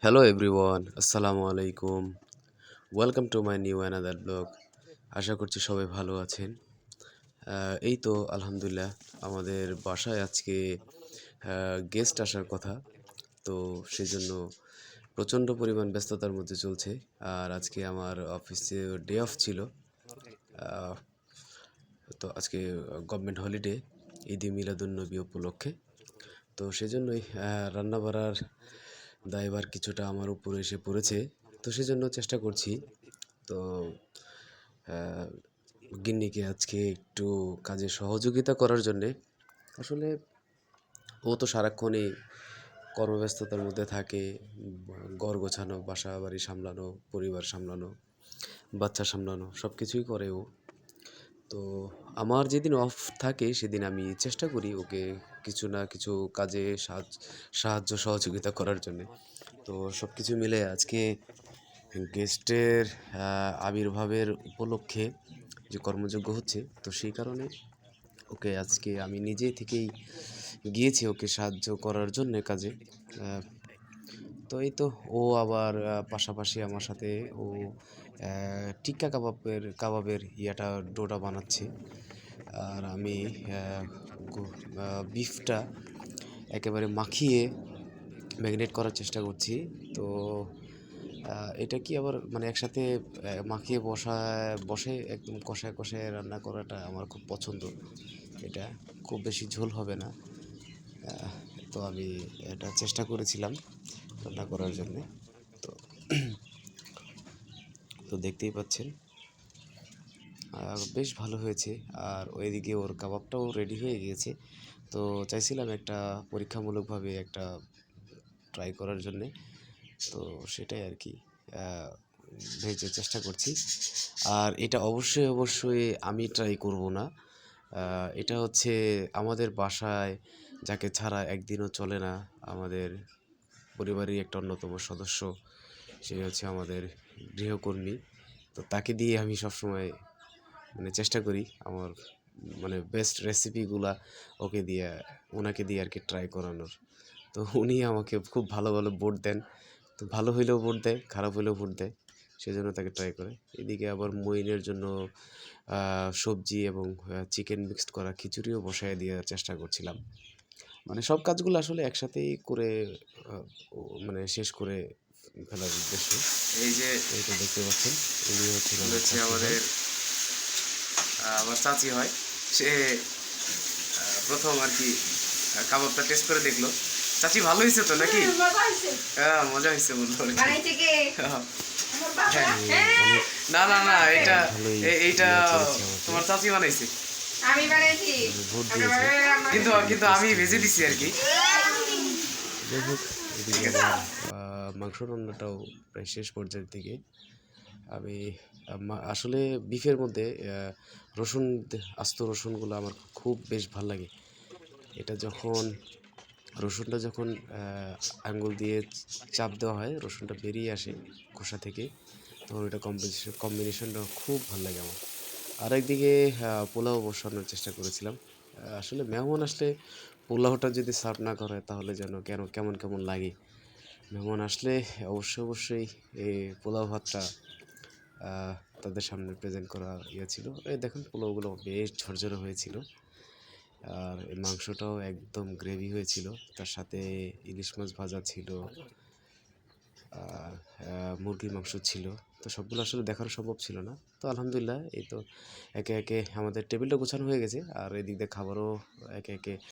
Hello everyone, Assalamu alaikum. Welcome to my new another blog. আশা করছি সবাই ভালো আছেন। এই তো আলহামদুলিল্লাহ আমাদের বাসায় আজকে গেস্ট আসার কথা। তো সেজন্য প্রচণ্ড পরিমাণ ব্যস্ততার মধ্যে চলছে। আর আজকে আমার অফিসে ডে অফ ছিল। আহ, তো আজকে গভর্নমেন্ট হলিডে ঈদে মিলাদুন্নবী উপলক্ষে। তো সেজন্যই রান্না বাড়ার দায়ভার কিছুটা আমার উপরে এসে পড়েছে। তো সেজন্য চেষ্টা করছি। তো আহ, গিন্নিকে আজকে একটু কাজে সহযোগিতা করার জন্যে। আসলে ও তো সারাক্ষণই কর্মব্যস্ততার মধ্যে থাকে। ঘর গোছানো, বাসা বাড়ি সামলানো, পরিবার সামলানো, বাচ্চা সামলানো সব কিছুই করে ও। তো আমার যেদিন অফ থাকে সেদিন আমি চেষ্টা করি ওকে কিছু না কিছু কাজে সাহায্য সহযোগিতা করার জন্যে। তো সব কিছু মিলে আজকে গেস্টের আবির্ভাবের উপলক্ষে যে কর্মযজ্ঞ হচ্ছে, তো সেই কারণে ওকে আজকে আমি নিজে থেকেই গিয়েছি ওকে সাহায্য করার জন্যে কাজে। আহ, তো এই তো ও আবার পাশাপাশি আমার সাথে ও টিক্কা কাবাবের ডোটা বানাচ্ছে। আর আমি বিফটা একেবারে মাখিয়ে ম্যারিনেট করার চেষ্টা করছি। তো এটা কি আবার মানে একসাথে মাখিয়ে বসে একদম কষায় কষায় রান্না করাটা আমার খুব পছন্দ। এটা খুব বেশি ঝোল হবে না। আহ, তো আমি এটা চেষ্টা করেছিলাম রান্না করার জন্যে। তো তো দেখতেই পাচ্ছেন বেশ ভালো হয়েছে। আর ওইদিকে ওর কাবাবটাও রেডি হয়ে গিয়েছে। তো চাইছিলাম একটা পরীক্ষামূলকভাবে একটা ট্রাই করার জন্যে। তো সেটাই আর কি ভেজে চেষ্টা করছি। আর এটা অবশ্যই আমি ট্রাই করব না। এটা হচ্ছে আমাদের বাসায় যাকে ছাড়া একদিনও চলে না, আমাদের পরিবারের একটা অন্যতম সদস্য, সে হচ্ছে আমাদের গৃহকর্মী। তো তাকে দিয়ে আমি সবসময় মানে চেষ্টা করি আমার মানে বেস্ট রেসিপিগুলা ওনাকে দিয়ে আর কি ট্রাই করানোর। তো উনি আমাকে খুব ভালো ভালো ভোট দেন। তো ভালো হইলেও ভোট দেয়, খারাপ হইলেও ভোট দেয়। সেজন্য তাকে ট্রাই করে। এদিকে আবার মইনের জন্য সবজি এবং চিকেন মিক্সড করা খিচুড়িও বসায় দেওয়ার চেষ্টা করছিলাম। মানে সব কাজগুলো আসলে একসাথেই করে মানে শেষ করে ফেলার উদ্দেশ্যে। এই যে এইটা দেখতে পাচ্ছেন, উনি হচ্ছে আমাদের আমার চাচি হয়। সে প্রথম আর কি কাবাবটা টেস্ট করে দেখলো। চাচি ভালো হয়েছে তো নাকি? হ্যাঁ মজা হয়েছে বললো। না না না, এটা এইটা তোমার চাচি বানাইছে। আমি বানাইছি কিন্তু কিন্তু আমি ভেজে দিছি আর কি। যাই হোক, এদিকে আমার মাংস রান্নাটাও প্রায় শেষ পর্যায়ের দিকে। আমি আসলে বিফের মধ্যে রসুন আস্ত রসুনগুলো আমার খুব বেশ ভাল লাগে। এটা যখন রসুনটা যখন আঙ্গুল দিয়ে চাপ দেওয়া হয়, রসুনটা বেরিয়ে আসে খোসা থেকে, তখন এটা কম্বিনেশনটা খুব ভালো লাগে আমার। আর একদিকে পোলাও বসানোর চেষ্টা করেছিলাম। আসলে মেহমান আসলে পোলাওটা যদি সার্ভ না করে তাহলে যেন কেমন কেমন লাগে। মেহমান আসলে অবশ্যই এই পোলাও ভাতটা তাদের সামনে প্রেজেন্ট করা ছিল। এই দেখুন পোলাওগুলো বেশ ঝরঝরে হয়েছিল। আর এই মাংসটাও একদম গ্রেভি হয়েছিল। তার সাথে ইলিশ মাছ ভাজা ছিল, আর মুরগির মাংস ছিল। তো সবগুলো আসলে দেখানো সম্ভব ছিল না। তো আলহামদুলিল্লাহ এই তো একে একে আমাদের টেবিলটা গোছানো হয়ে গেছে। আর এদিক দিয়ে খাবারও একে একে